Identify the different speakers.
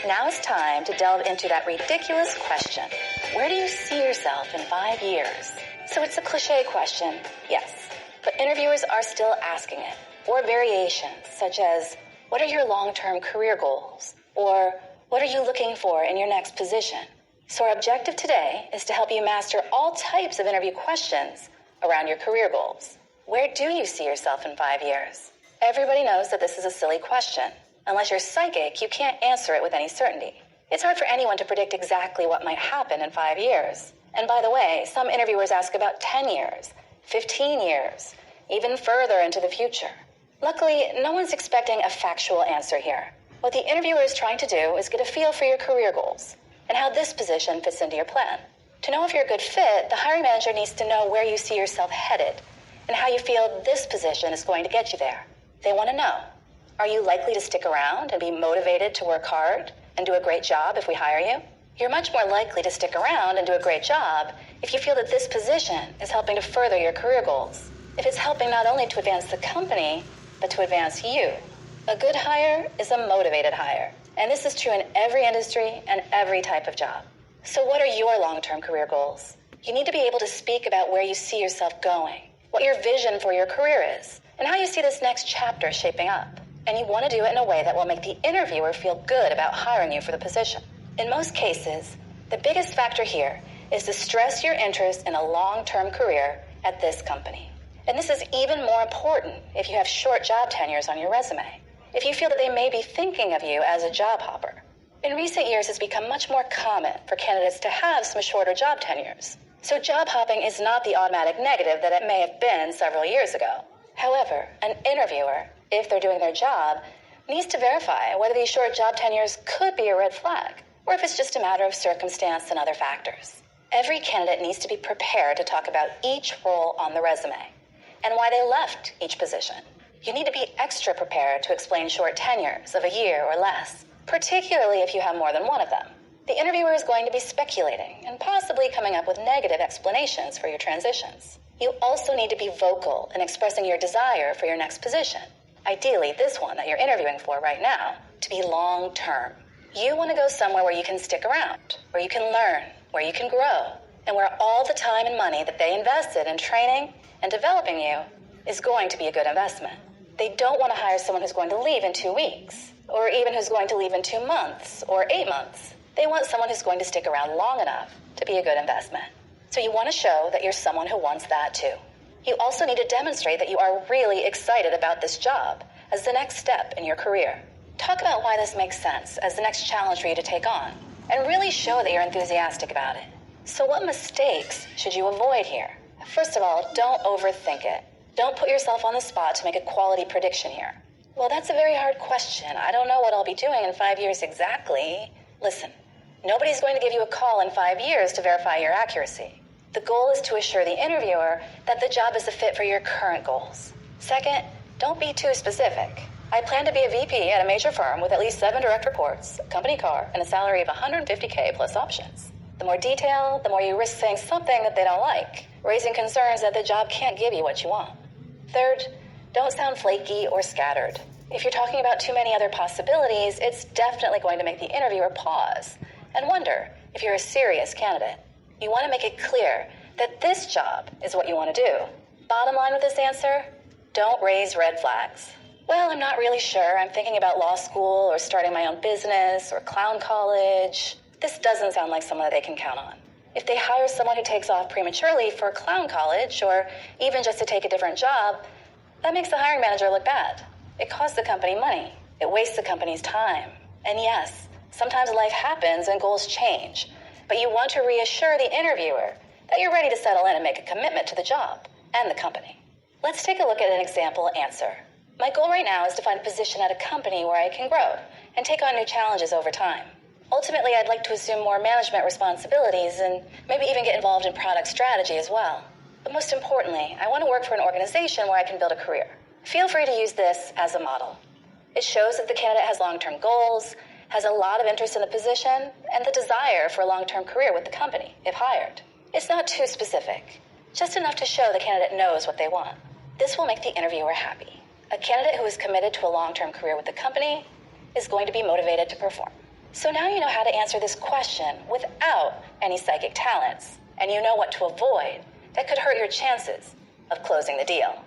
Speaker 1: Now it's time to delve into that ridiculous question. Where do you see yourself in 5 years? So it's a cliche question, yes, but interviewers are still asking it. Or variations, such as, what are your long-term career goals? Or, what are you looking for in your next position? So our objective today is to help you master all types of interview questions around your career goals. Where do you see yourself in 5 years? Everybody knows that this is a silly question. Unless you're psychic, you can't answer it with any certainty. It's hard for anyone to predict exactly what might happen in 5 years. And by the way, some interviewers ask about 10 years, 15 years, even further into the future. Luckily, no one's expecting a factual answer here. What the interviewer is trying to do is get a feel for your career goals and how this position fits into your plan. To know if you're a good fit, the hiring manager needs to know where you see yourself headed and how you feel this position is going to get you there. They want to know, are you likely to stick around and be motivated to work hard and do a great job if we hire you? You're much more likely to stick around and do a great job if you feel that this position is helping to further your career goals. If it's helping not only to advance the company, but to advance you. A good hire is a motivated hire, and this is true in every industry and every type of job. So what are your long-term career goals? You need to be able to speak about where you see yourself going, what your vision for your career is, and how you see this next chapter shaping up. And you want to do it in a way that will make the interviewer feel good about hiring you for the position. In most cases, the biggest factor here is to stress your interest in a long-term career at this company. And this is even more important if you have short job tenures on your resume, if you feel that they may be thinking of you as a job hopper. In recent years, it's become much more common for candidates to have some shorter job tenures. So job hopping is not the automatic negative that it may have been several years ago. However, an interviewer, if they're doing their job, needs to verify whether these short job tenures could be a red flag, or if it's just a matter of circumstance and other factors. Every candidate needs to be prepared to talk about each role on the resume and why they left each position. You need to be extra prepared to explain short tenures of a year or less, particularly if you have more than one of them. The interviewer is going to be speculating and possibly coming up with negative explanations for your transitions. You also need to be vocal in expressing your desire for your next position. Ideally, this one that you're interviewing for right now, to be long-term. You want to go somewhere where you can stick around, where you can learn, where you can grow, and where all the time and money that they invested in training and developing you is going to be a good investment. They don't want to hire someone who's going to leave in 2 weeks, or even who's going to leave in 2 months or 8 months. They want someone who's going to stick around long enough to be a good investment. So you want to show that you're someone who wants that too. You also need to demonstrate that you are really excited about this job as the next step in your career. Talk about why this makes sense as the next challenge for you to take on, and really show that you're enthusiastic about it. So what mistakes should you avoid here? First of all, don't overthink it. Don't put yourself on the spot to make a quality prediction here. Well, that's a very hard question. I don't know what I'll be doing in 5 years exactly. Listen, nobody's going to give you a call in 5 years to verify your accuracy. The goal is to assure the interviewer that the job is a fit for your current goals. Second, don't be too specific. I plan to be a VP at a major firm with at least 7 direct reports, a company car, and a salary of $150K plus options. The more detail, the more you risk saying something that they don't like, raising concerns that the job can't give you what you want. Third, don't sound flaky or scattered. If you're talking about too many other possibilities, it's definitely going to make the interviewer pause and wonder if you're a serious candidate. You want to make it clear that this job is what you want to do. Bottom line with this answer, don't raise red flags. Well, I'm not really sure. I'm thinking about law school or starting my own business or clown college. This doesn't sound like someone that they can count on. If they hire someone who takes off prematurely for clown college or even just to take a different job, that makes the hiring manager look bad. It costs the company money. It wastes the company's time. And yes, sometimes life happens and goals change, but you want to reassure the interviewer that you're ready to settle in and make a commitment to the job and the company. Let's take a look at an example answer. My goal right now is to find a position at a company where I can grow and take on new challenges over time. Ultimately, I'd like to assume more management responsibilities and maybe even get involved in product strategy as well. But most importantly, I want to work for an organization where I can build a career. Feel free to use this as a model. It shows that the candidate has long-term goals, has a lot of interest in the position, and the desire for a long-term career with the company, if hired. It's not too specific, just enough to show the candidate knows what they want. This will make the interviewer happy. A candidate who is committed to a long-term career with the company is going to be motivated to perform. So now you know how to answer this question without any psychic talents, and you know what to avoid that could hurt your chances of closing the deal.